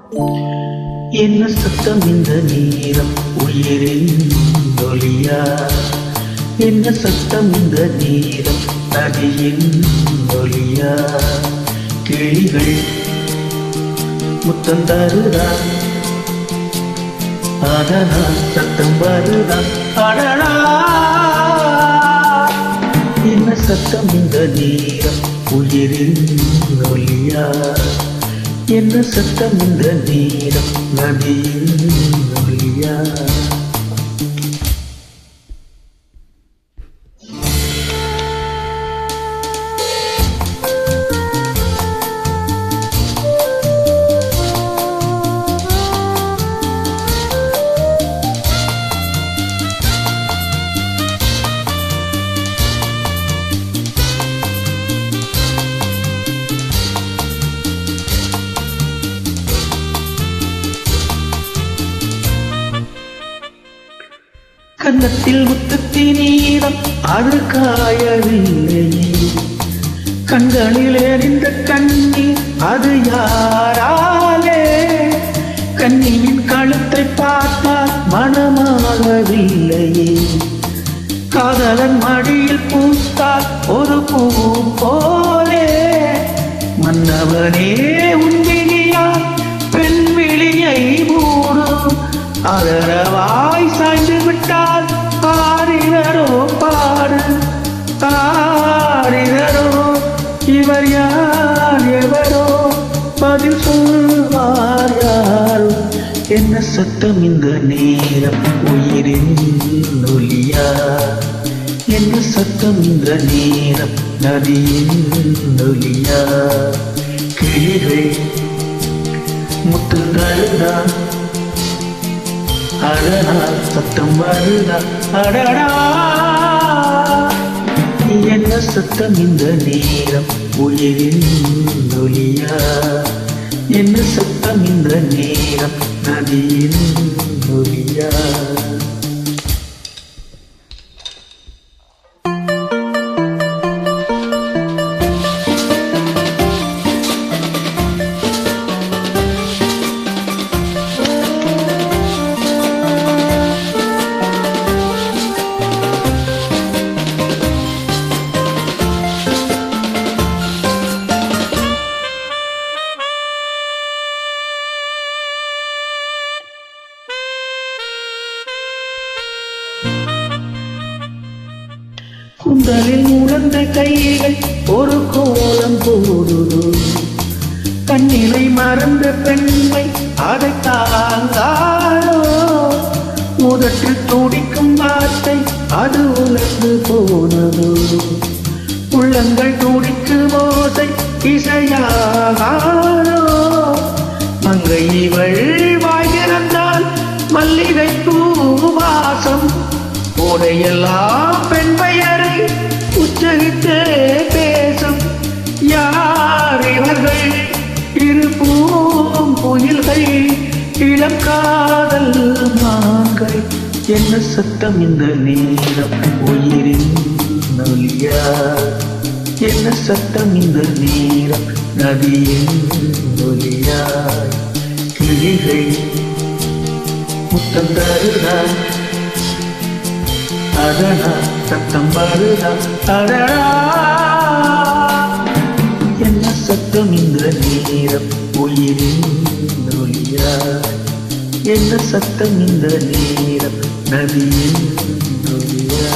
என்ன சத்தம் இந்த நேரம் உயிரின் ஒலியா? என்ன சத்தம் இந்த நேரம் நதியின் ஒலியா? கிளிகள் முத்தம் தருதா, அதனால் சத்தம் வருதா? அடடா, என்ன சத்தம் இந்த நேரம் உயிரின் ஒலியா? என்ன சத்தம் இந்த நேரம் நதியின் ஒலியா? கன்னத்தில் முத்தத்தின் நீரம் அது காயவில்லையே, கண்களில் எறிந்த கண்ணீர் அது யாராலே? கண்ணியின் கழுத்தை பார்த்தால் மனமாகவில்லையே, காதலன் மடியில் பூத்தால் ஒரு பூ போலே. மன்னவனே உன்விழியால் பெண் விழியை மூடும், அதரவாய் சாய்ந்து விட்டால் ஆரிரோ பாடு, ஆரிரோ. இவர் யார் எவரோ பதில் சொல்வார் யாரோ? என்ன சத்தம் இந்த நேரம் உயிரின் ஒலியா? என்ன சத்தம் இந்த நேரம் நதியின் ஒலியா? கிளிகள் முத்துங்கள்தான், அதனால் சத்தம் வருதா? அடடா, என்ன சத்தம் இந்த நேரம் உயிரின் ஒலியா? என்ன சத்தம் இந்த நேரம் நதியின் ஒலியா? குந்தலில் உணர்ந்த கைகள் ஒரு கோலம் போடுதோ, கண்ணிலை மறந்த பெண்மை அதை தாங்காரோ? முதற்றில் துடிக்கும் வார்த்தை அது உலர்ந்து போனதோ, உள்ளங்கள் துடிக்கு ஓசை இசையாகாரோ? மங்கை இவள் வாய்கிறந்தால் மல்லிகை பூவாசம், ஓடையெல்லாம் பெண் பெயரை உச்சரித்தே பேசும். யார் இவர்கள்? இரு பூங்குயில்கள், இளம் காதல் மான்கள். என்ன சத்தம் இந்த நேரம் உயிரின் ஒலியா? என்ன சத்தம் இந்த நேரம் நதியின் ஒலியா? கிளிகள் முத்தம் தருதா, அதனால் சத்தம் வருதா? அடடா, என்ன சத்தம் இந்த நேரம் உயிரின் ஒலியா? என்ன சத்தம் இந்த நேரம் நதியின் ஒலியா?